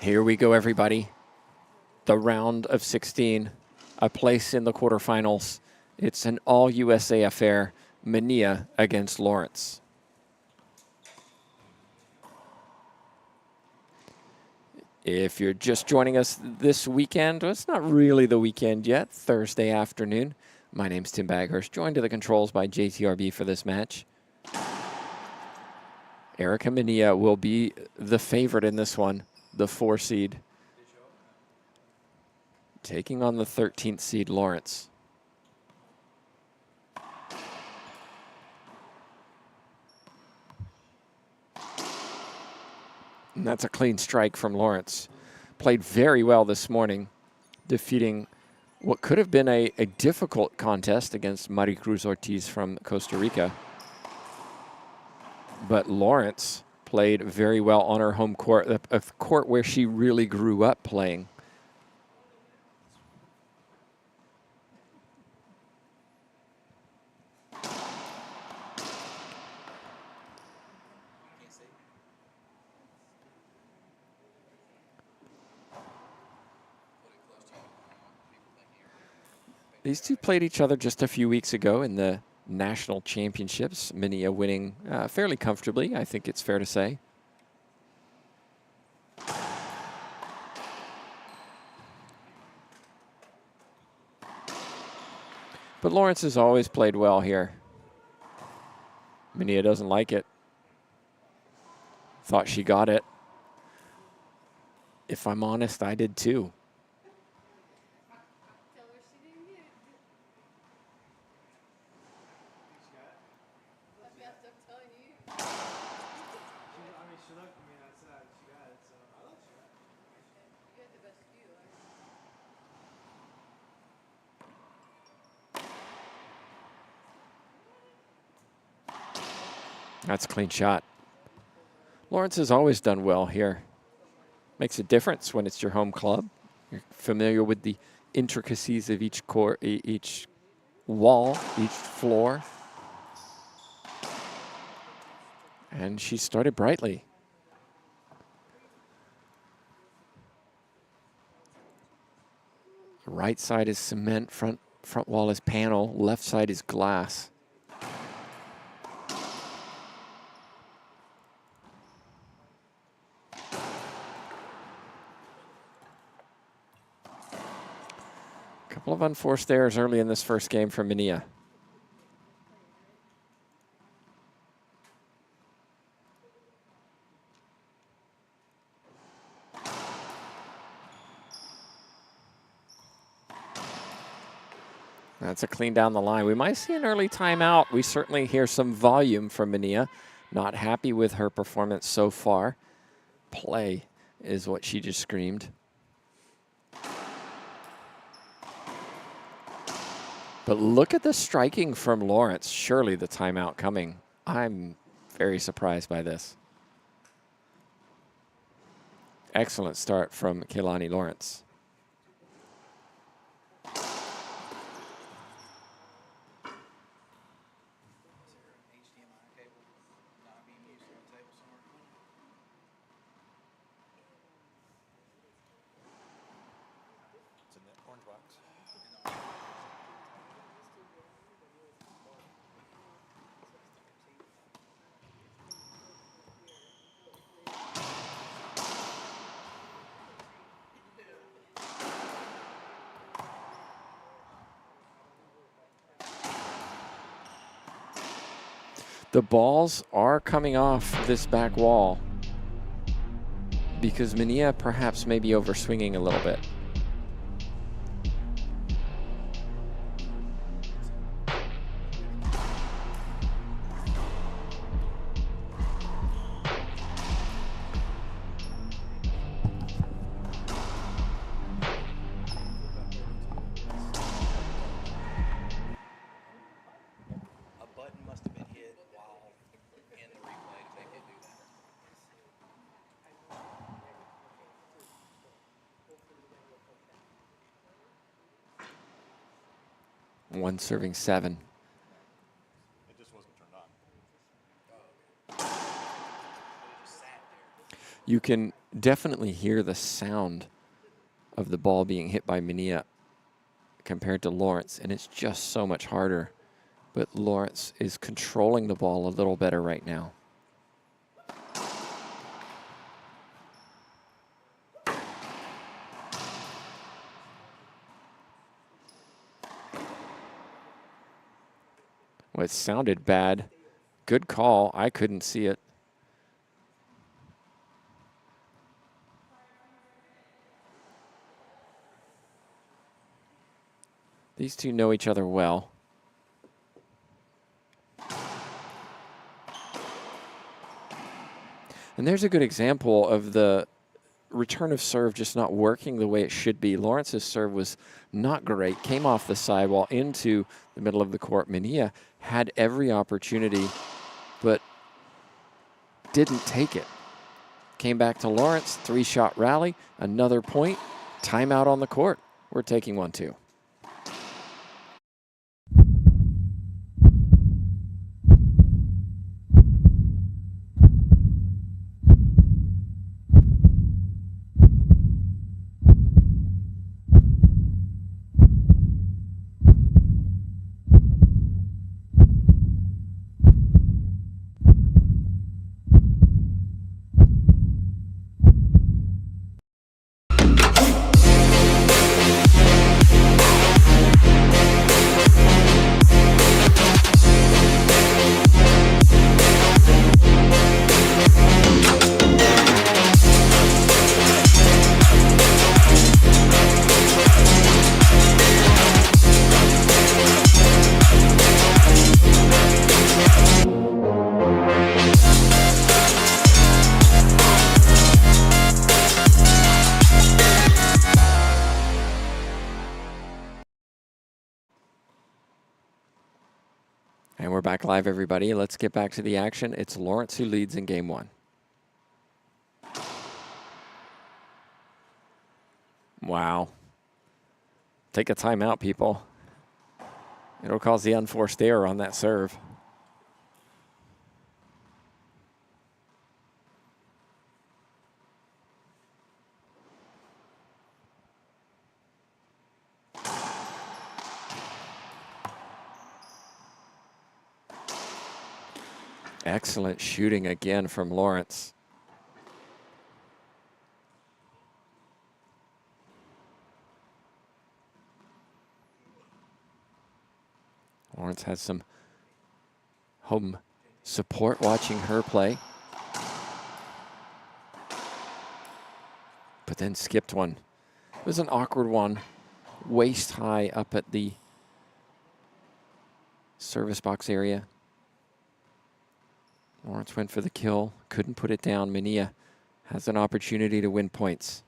Here we go, everybody. The round of 16, a place in the quarterfinals. It's an all-USA affair, Manilla against Lawrence. If you're just joining us this weekend, well, it's not really the weekend yet, Thursday afternoon. My name's Tim Baghurst, joined to the controls by JTRB for this match. Erica Manilla will be the favorite in this one, the 4 seed. Taking on the 13th seed, Lawrence. And that's a clean strike from Lawrence. Played very well this morning, defeating what could have been a difficult contest against Maricruz Ortiz from Costa Rica. But Lawrence played very well on her home court, a court where she really grew up playing. These two played each other just a few weeks ago in the national championships. Manilla winning fairly comfortably, I think it's fair to say. But Lawrence has always played well here. Manilla doesn't like it. Thought she got it. If I'm honest, I did too. That's a clean shot. Lawrence has always done well here. Makes a difference when it's your home club. You're familiar with the intricacies of each court, each wall, each floor. And she started brightly. The right side is cement, front wall is panel, left side is glass. Couple of unforced errors early in this first game for Manilla. That's a clean down the line. We might see an early timeout. We certainly hear some volume from Manilla. Not happy with her performance so far. Play is what she just screamed. But look at the striking from Lawrence. Surely the timeout coming. I'm very surprised by this. Excellent start from Kehlani Lawrence. The balls are coming off this back wall because Manilla perhaps may be overswinging a little bit. One serving 7. It just wasn't turned on. You can definitely hear the sound of the ball being hit by Manilla compared to Lawrence, and it's just so much harder. But Lawrence is controlling the ball a little better right now. Well, it sounded bad. Good call. I couldn't see it. These two know each other well. And there's a good example of the return of serve just not working the way it should be. Lawrence's serve was not great, came off the sidewall into the middle of the court. Manilla had every opportunity, but didn't take it. Came back to Lawrence, 3-shot rally, another point, timeout on the court. We're taking 1-2. And we're back live, everybody. Let's get back to the action. It's Lawrence who leads in game 1. Wow. Take a timeout, people. It'll cause the unforced error on that serve. Excellent shooting again from Lawrence. Lawrence has some home support watching her play. But then skipped one. It was an awkward one. Waist high up at the service box area. Lawrence went for the kill, couldn't put it down. Manilla has an opportunity to win points.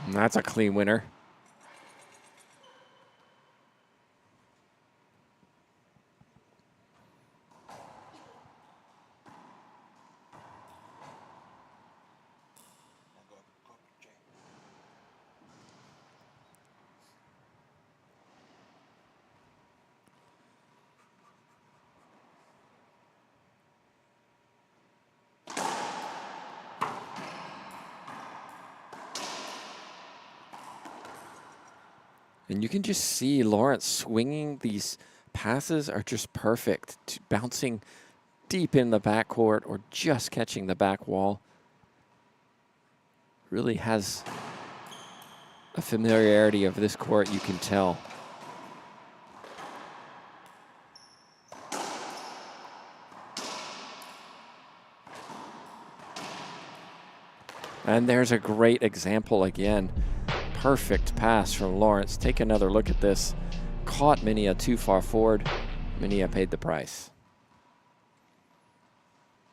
And that's a clean winner. And you can just see Lawrence swinging. These passes are just perfect, bouncing deep in the backcourt or just catching the back wall. Really has a familiarity of this court, you can tell. And there's a great example again. Perfect pass from Lawrence. Take another look at this. Caught Manilla too far forward. Manilla paid the price.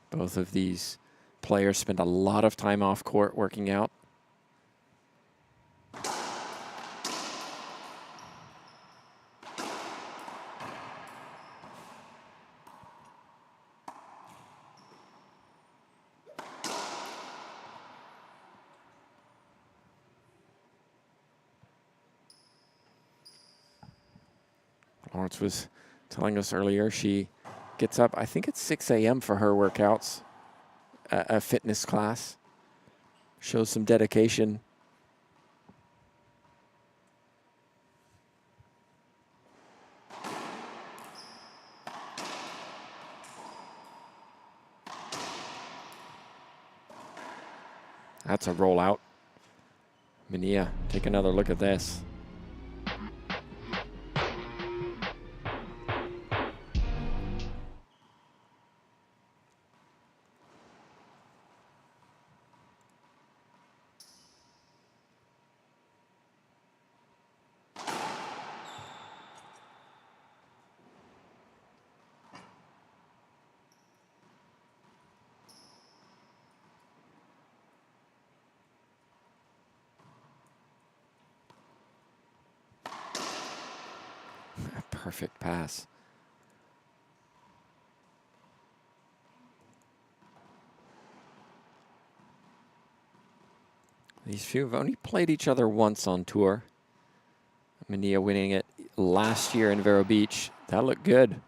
Both of these players spend a lot of time off court working out. Lawrence was telling us earlier she gets up, I think it's 6 a.m. for her workouts, a fitness class. Shows some dedication. That's a rollout. Manilla, take another look at this. Perfect pass. These few have only played each other once on tour. Manilla winning it last year in Vero Beach. That looked good.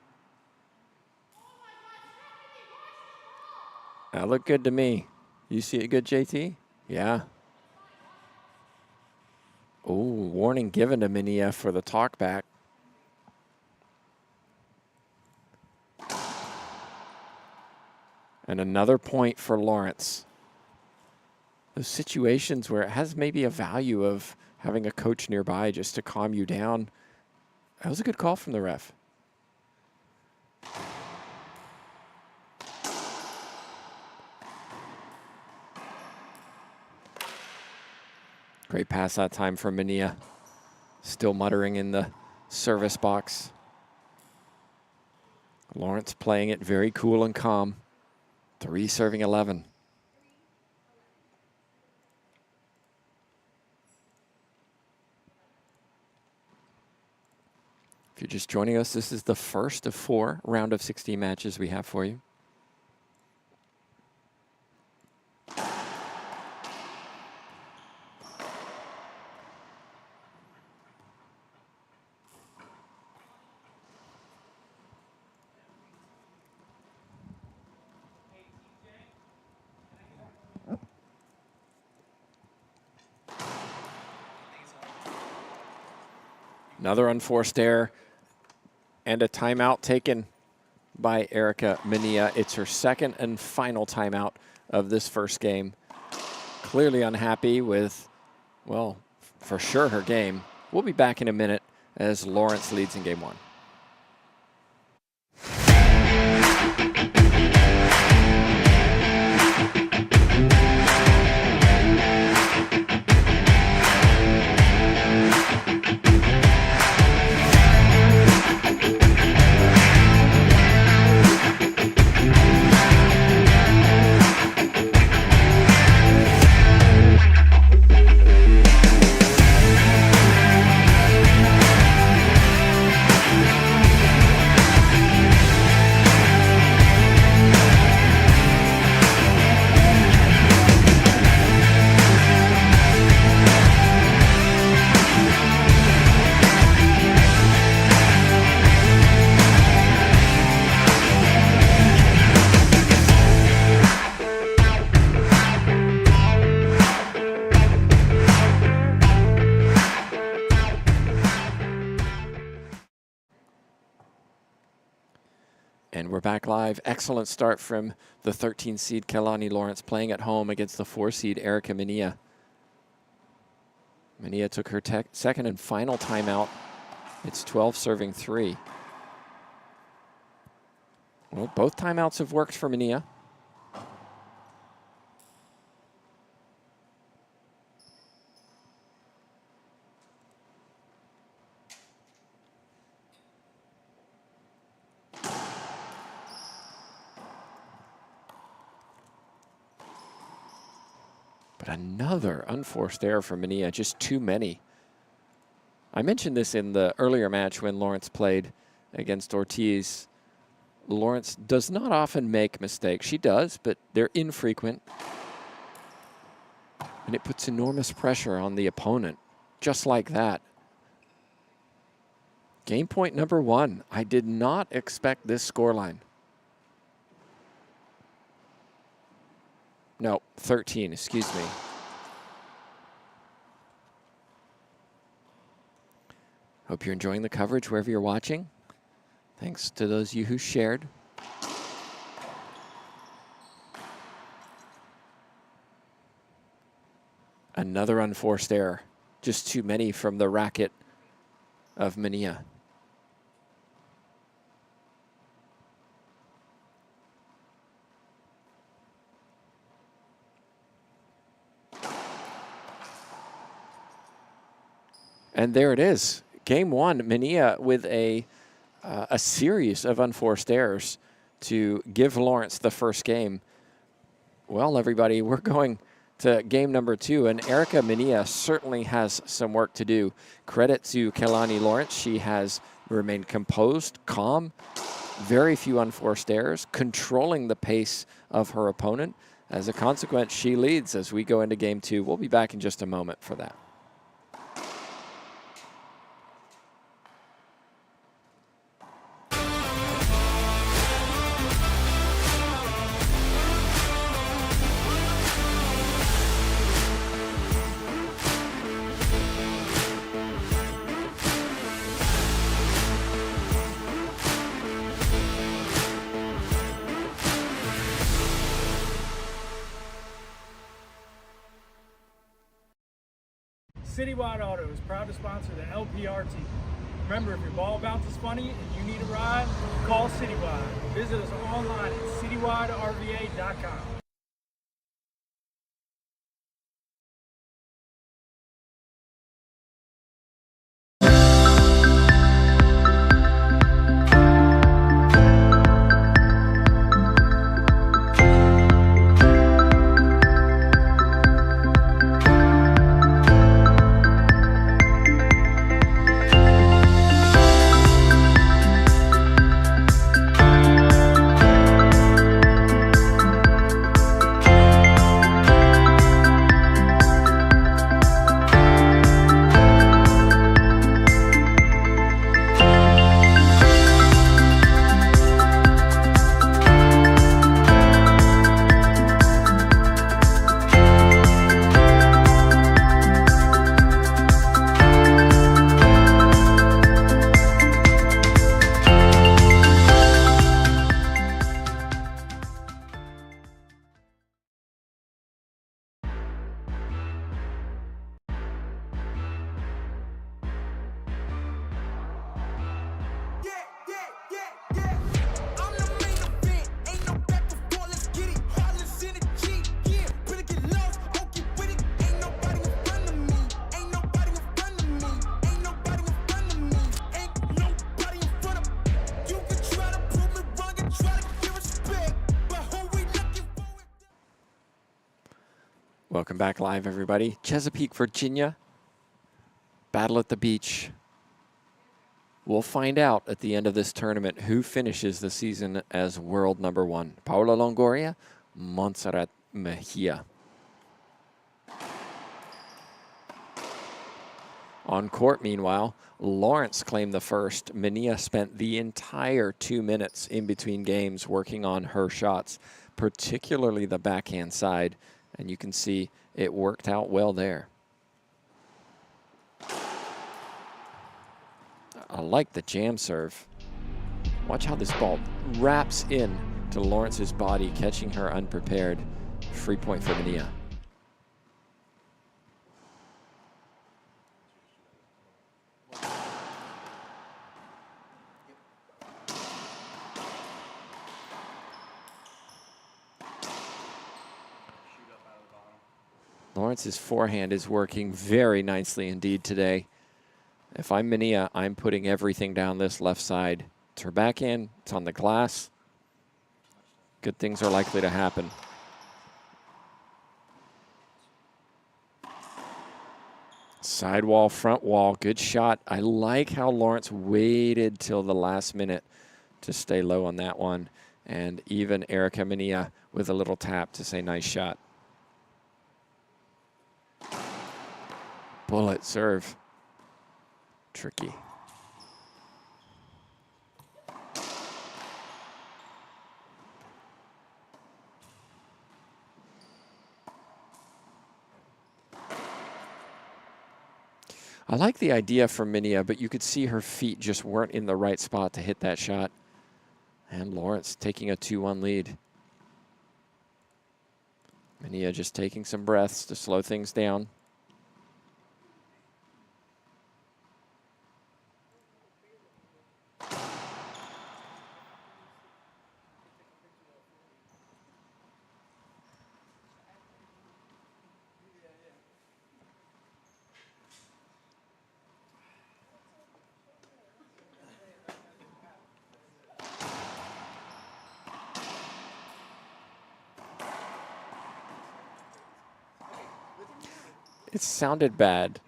That looked good to me. You see it good, JT? Yeah. Oh, warning given to Manilla for the talkback. And another point for Lawrence. Those situations where it has maybe a value of having a coach nearby just to calm you down. That was a good call from the ref. Great pass that time from Manilla. Still muttering in the service box. Lawrence playing it very cool and calm. 3 serving 11. If you're just joining us, this is the first of 4 round of 16 matches we have for you. Another unforced error and a timeout taken by Erica Manilla. It's her second and final timeout of this first game. Clearly unhappy with, well, for sure her game. We'll be back in a minute as Lawrence leads in game 1. And we're back live. Excellent start from the 13 seed Kelani Lawrence playing at home against the 4 seed Erica Manilla. Manilla took her second and final timeout. It's 12 serving 3. Well, both timeouts have worked for Manilla. But another unforced error for Manilla, just too many. I mentioned this in the earlier match when Lawrence played against Ortiz. Lawrence does not often make mistakes. She does, but they're infrequent. And it puts enormous pressure on the opponent, just like that. Game point number 1. I did not expect this scoreline. No, 13, excuse me. Hope you're enjoying the coverage wherever you're watching. Thanks to those of you who shared. Another unforced error. Just too many from the racket of Manilla. And there it is. Game 1, Manilla with a series of unforced errors to give Lawrence the first game. Well, everybody, we're going to game number 2, and Erica Manilla certainly has some work to do. Credit to Kelani Lawrence. She has remained composed, calm, very few unforced errors, controlling the pace of her opponent. As a consequence, she leads as we go into game 2. We'll be back in just a moment for that. Citywide Auto is proud to sponsor the LPR team. Remember, if your ball bounces funny and you need a ride, call Citywide. Visit us online at citywiderva.com. Welcome back live, everybody. Chesapeake, Virginia. Battle at the beach. We'll find out at the end of this tournament who finishes the season as world number 1. Paula Longoria, Montserrat Mejia. On court, meanwhile, Lawrence claimed the first. Manilla spent the entire 2 minutes in between games working on her shots, particularly the backhand side. And you can see it worked out well there. I like the jam serve. Watch how this ball wraps in to Lawrence's body, catching her unprepared. Free point for Manilla. Lawrence's forehand is working very nicely indeed today. If I'm Manilla, I'm putting everything down this left side. It's her backhand. It's on the glass. Good things are likely to happen. Sidewall, front wall, good shot. I like how Lawrence waited till the last minute to stay low on that one. And even Erica Manilla with a little tap to say nice shot. Bullet serve. Tricky. I like the idea from Manilla, but you could see her feet just weren't in the right spot to hit that shot. And Lawrence taking a 2-1 lead. Manilla just taking some breaths to slow things down. It sounded bad.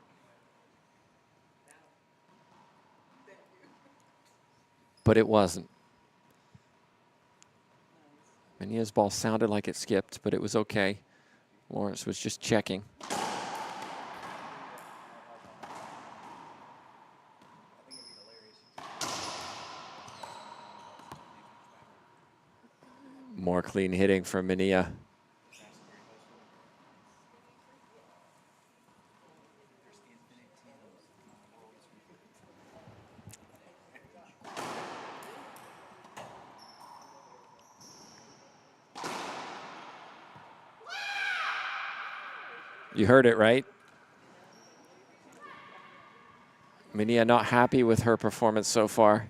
But it wasn't. Manilla's ball sounded like it skipped, but it was okay. Lawrence was just checking. More clean hitting from Manilla. You heard it, right? Manilla not happy with her performance so far.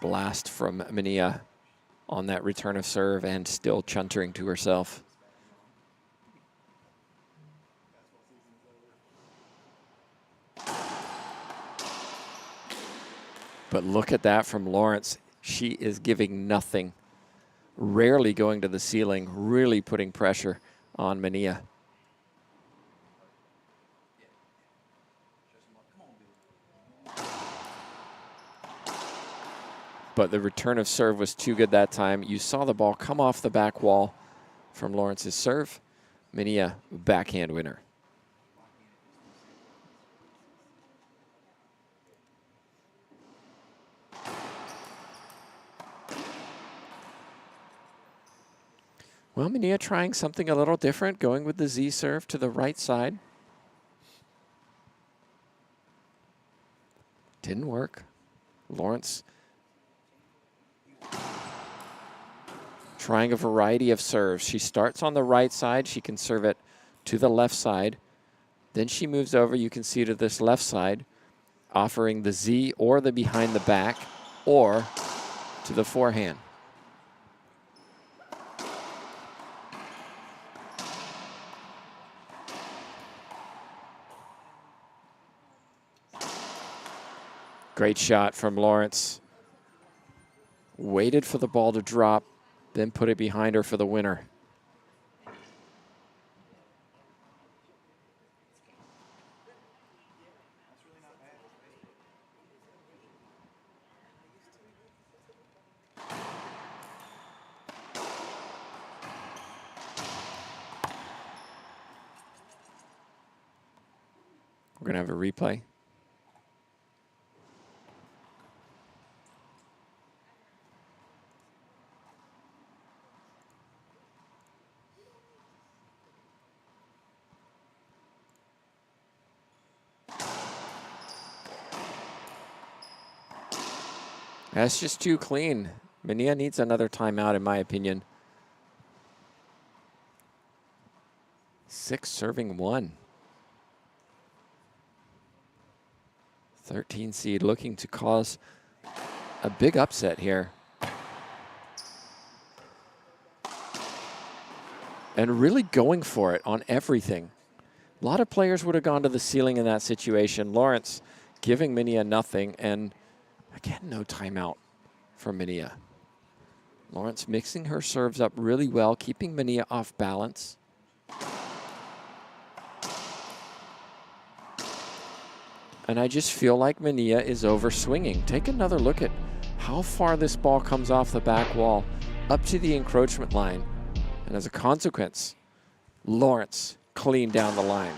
Blast from Manilla on that return of serve and still chuntering to herself. But look at that from Lawrence. She is giving nothing. Rarely going to the ceiling, really putting pressure on Manilla. But the return of serve was too good that time. You saw the ball come off the back wall from Lawrence's serve. Manilla, backhand winner. Well, Manilla trying something a little different, going with the Z serve to the right side. Didn't work. Lawrence trying a variety of serves. She starts on the right side. She can serve it to the left side. Then she moves over, you can see, to this left side, offering the Z or the behind the back or to the forehand. Great shot from Lawrence. Waited for the ball to drop, then put it behind her for the winner. We're going to have a replay. That's just too clean. Manilla needs another timeout, in my opinion. 6 serving 1. 13 seed looking to cause a big upset here. And really going for it on everything. A lot of players would have gone to the ceiling in that situation. Lawrence giving Manilla nothing, and again, no timeout from Manilla. Lawrence mixing her serves up really well, keeping Manilla off balance. And I just feel like Manilla is overswinging. Take another look at how far this ball comes off the back wall, up to the encroachment line. And as a consequence, Lawrence clean down the line.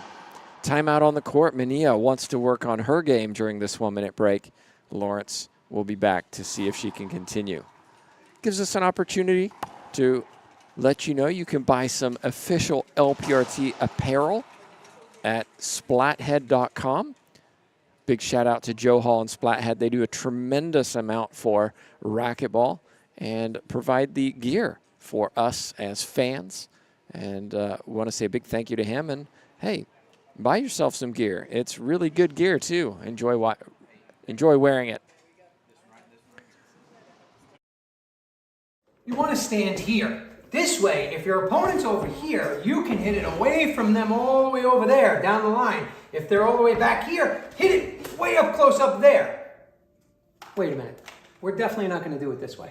Timeout on the court. Manilla wants to work on her game during this 1-minute break. Lawrence we'll be back to see if she can continue. Gives us an opportunity to let you know you can buy some official LPRT apparel at splathead.com. Big shout out to Joe Hall and Splathead. They do a tremendous amount for racquetball and provide the gear for us as fans. And we want to say a big thank you to him. And hey, buy yourself some gear. It's really good gear too. Enjoy wearing it. You want to stand here. This way, if your opponent's over here, you can hit it away from them all the way over there, down the line. If they're all the way back here, hit it way up close up there. Wait a minute. We're definitely not going to do it this way.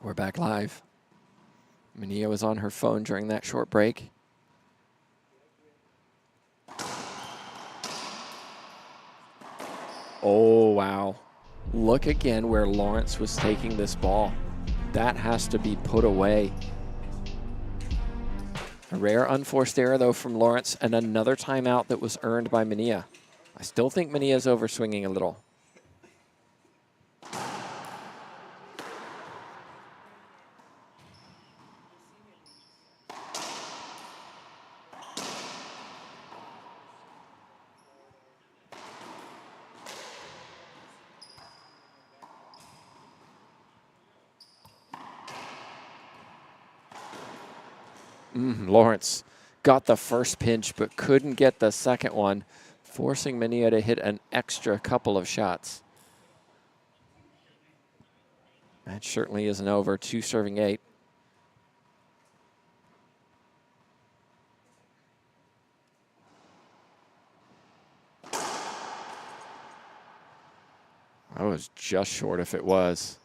We're back live. Manilla was on her phone during that short break. Oh, wow. Look again where Lawrence was taking this ball. That has to be put away. A rare unforced error, though, from Lawrence, and another timeout that was earned by Manilla. I still think Manilla's overswinging a little. Lawrence got the first pinch, but couldn't get the second one, forcing Manilla to hit an extra couple of shots. Match certainly isn't over. 2 serving 8. I was just short if it was.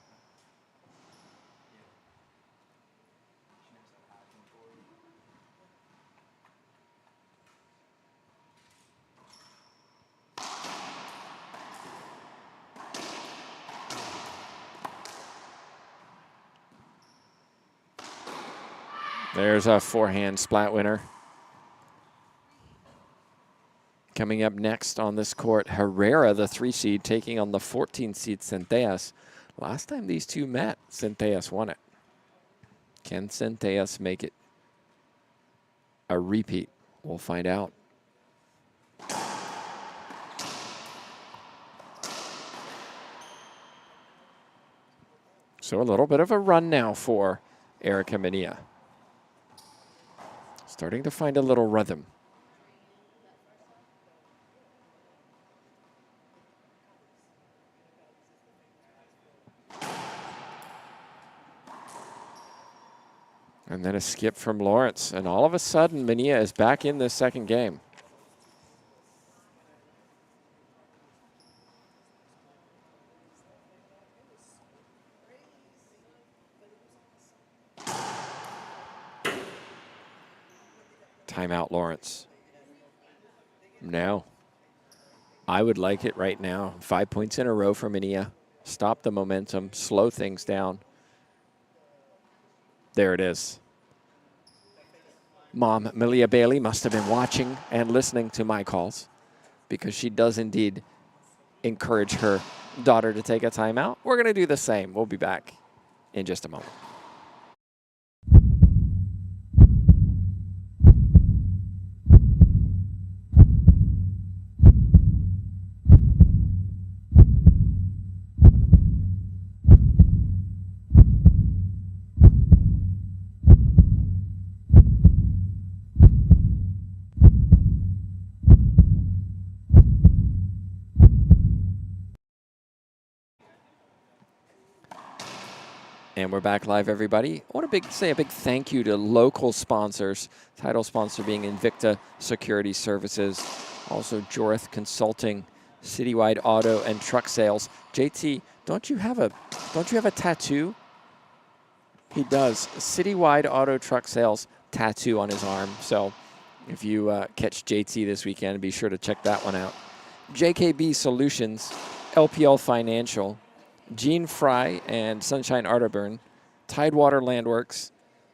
There's a forehand splat winner. Coming up next on this court, Herrera, the 3 seed, taking on the 14 seed Centellas. Last time these two met, Centellas won it. Can Centellas make it a repeat? We'll find out. So a little bit of a run now for Erica Manilla. Starting to find a little rhythm. And then a skip from Lawrence. And all of a sudden, Manilla is back in this second game. Timeout, Lawrence. Now, I would like it right now. 5 points in a row for Manilla. Stop the momentum, slow things down. There it is. Mom, Malia Bailey, must have been watching and listening to my calls, because she does indeed encourage her daughter to take a timeout. We're going to do the same. We'll be back in just a moment. And we're back live, everybody. I want to say a big thank you to local sponsors, title sponsor being Invicta Security Services, also Jorth Consulting, Citywide Auto and Truck Sales. JT, don't you have a tattoo He does. Citywide auto truck sales tattoo on his arm. So if you catch JT this weekend, be sure to check that one out. JKB Solutions, LPL Financial, Gene Fry and Sunshine Arterburn, Tidewater Landworks,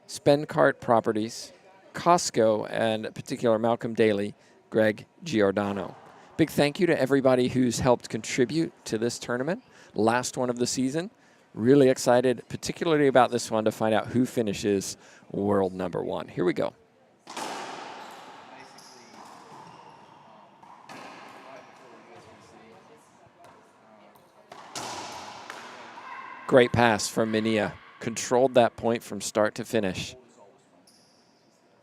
Spencart Properties, Costco, and particular Malcolm Daly, Greg Giordano. Big thank you to everybody who's helped contribute to this tournament. Last one of the season. Really excited, particularly about this one, to find out who finishes world number 1. Here we go. Great pass from Manilla. Controlled that point from start to finish.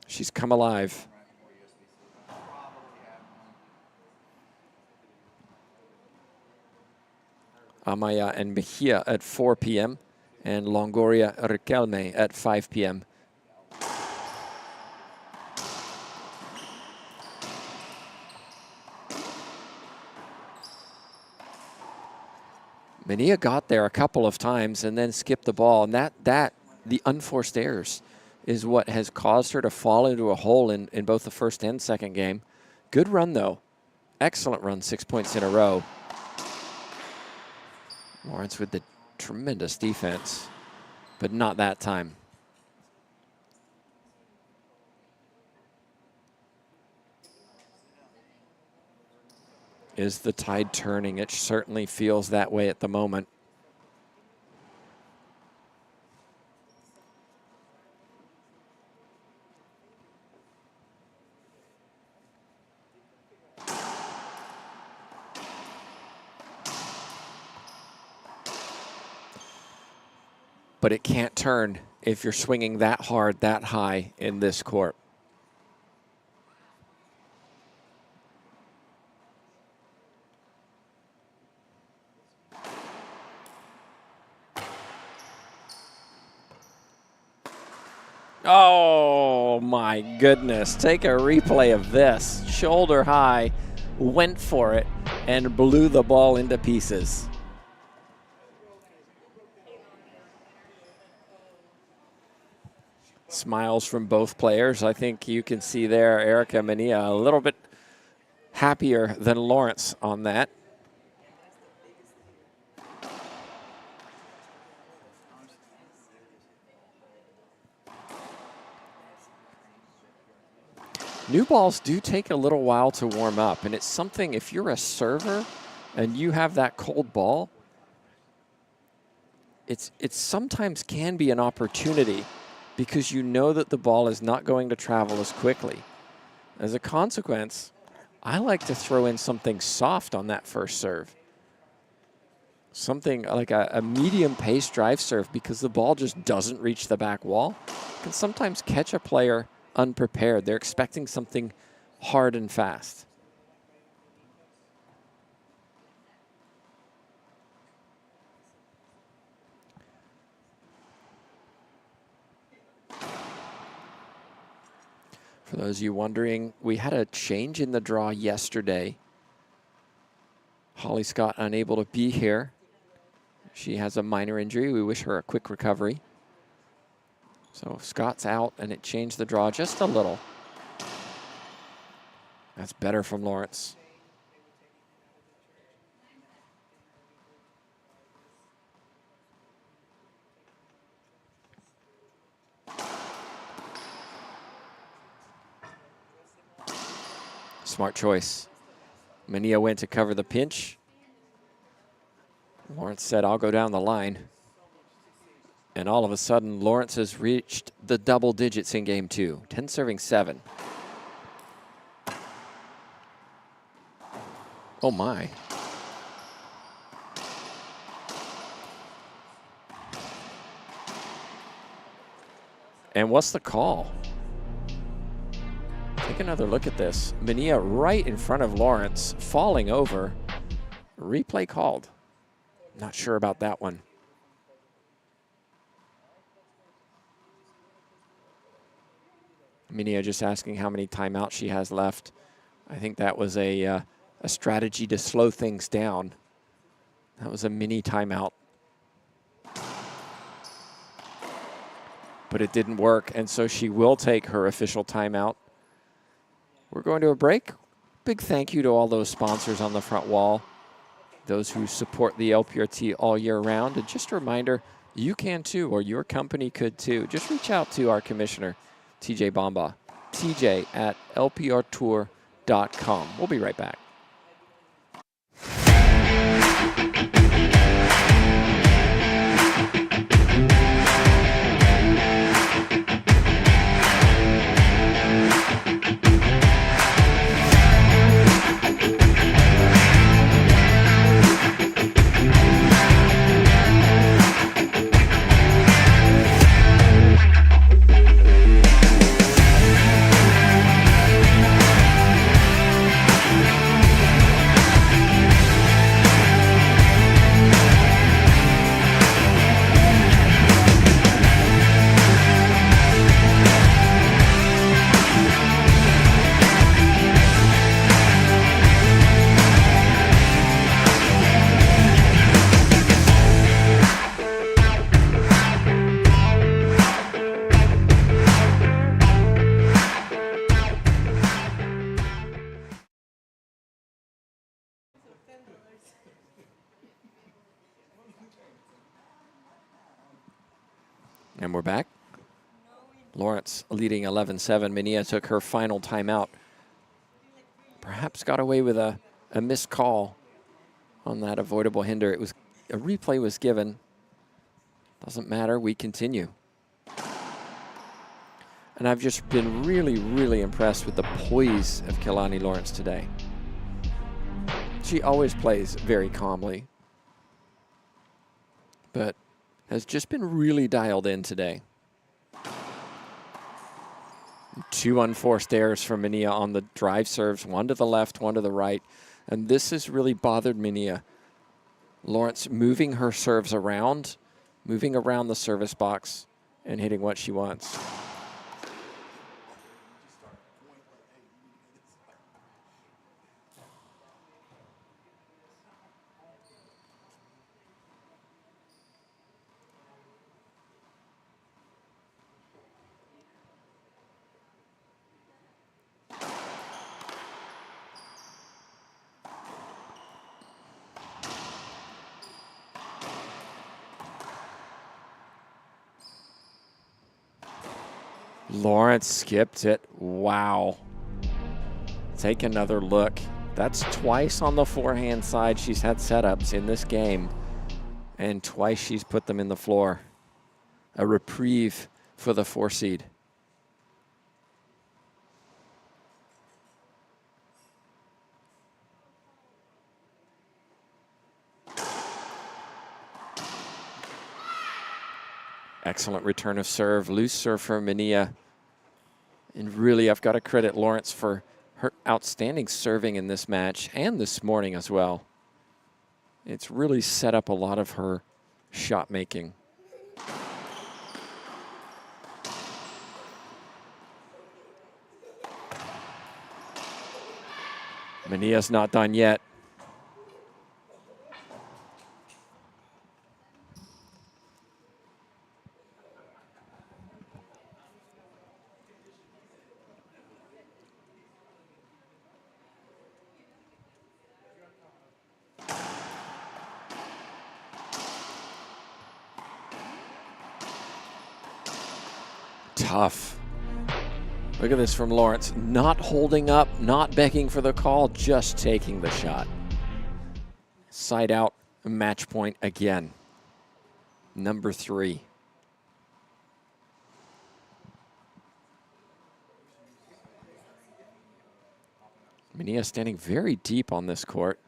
She's come alive. Amaya and Mejia at 4 p.m. and Longoria Riquelme at 5 p.m. Manilla got there a couple of times and then skipped the ball, and the unforced errors is what has caused her to fall into a hole in both the first and second game. Good run, though. Excellent run, 6 points in a row. Lawrence with the tremendous defense, but not that time. Is the tide turning? It certainly feels that way at the moment. But it can't turn if you're swinging that hard, that high in this court. Oh my goodness, take a replay of this. Shoulder high, went for it, and blew the ball into pieces. Smiles from both players. I think you can see there Erica Manilla a little bit happier than Lawrence on that. New balls do take a little while to warm up, and it's something, if you're a server and you have that cold ball, it sometimes can be an opportunity because you know that the ball is not going to travel as quickly. As a consequence, I like to throw in something soft on that first serve. Something like a medium pace drive serve, because the ball just doesn't reach the back wall. It can sometimes catch a player unprepared. They're expecting something hard and fast. For those of you wondering, we had a change in the draw yesterday. Holly Scott unable to be here. She has a minor injury. We wish her a quick recovery. So Scott's out, and it changed the draw just a little. That's better from Lawrence. Smart choice. Manilla went to cover the pinch. Lawrence said, I'll go down the line. And all of a sudden, Lawrence has reached the double digits in game 2. 10 serving 7. Oh my. And what's the call? Take another look at this. Manilla right in front of Lawrence, falling over. Replay called. Not sure about that one. Manilla just asking how many timeouts she has left. I think that was a strategy to slow things down. That was a mini timeout. but it didn't work, and so she will take her official timeout. We're going to a break. Big thank you to all those sponsors on the front wall, those who support the LPRT all year round. And just a reminder, you can too, or your company could too. Just reach out to our commissioner, TJ Bomba, tj@lprtour.com. We'll be right back. And we're back. Lawrence leading 11-7. Manilla took her final timeout. Perhaps got away with a missed call on that avoidable hinder. It was a replay was given. Doesn't matter. We continue. And I've just been really, really impressed with the poise of Kehlani Lawrence today. She always plays very calmly, but has just been really dialed in today. 2 unforced errors from Manilla on the drive serves, one to the left, one to the right. And this has really bothered Manilla. Lawrence moving her serves around, moving around the service box, and hitting what she wants. Lawrence skipped it. Wow. Take another look. That's twice on the forehand side she's had setups in this game, and twice she's put them in the floor. A reprieve for the 4 seed. Excellent return of serve. Loose serve for Manilla. And really, I've got to credit Lawrence for her outstanding serving in this match and this morning as well. It's really set up a lot of her shot making. Manilla's not done yet. Tough. Look at this from Lawrence. Not holding up, not begging for the call, just taking the shot. Side out, match point again. Number 3. Manilla standing very deep on this court.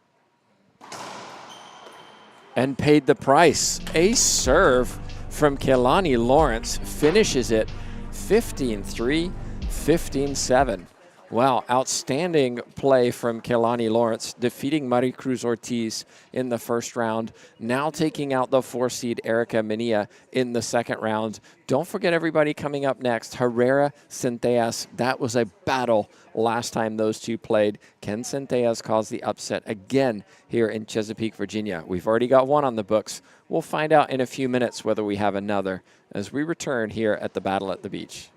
And paid the price. Ace serve from Kehlani Lawrence finishes it 15-3, 15-7. Wow, outstanding play from Kehlani Lawrence, defeating Maricruz Ortiz in the first round, now taking out the 4-seed Erica Manilla in the second round. Don't forget everybody coming up next, Herrera Centellas. That was a battle last time those two played. Can Centellas cause the upset again here in Chesapeake, Virginia? We've already got one on the books. We'll find out in a few minutes whether we have another as we return here at the Battle at the Beach.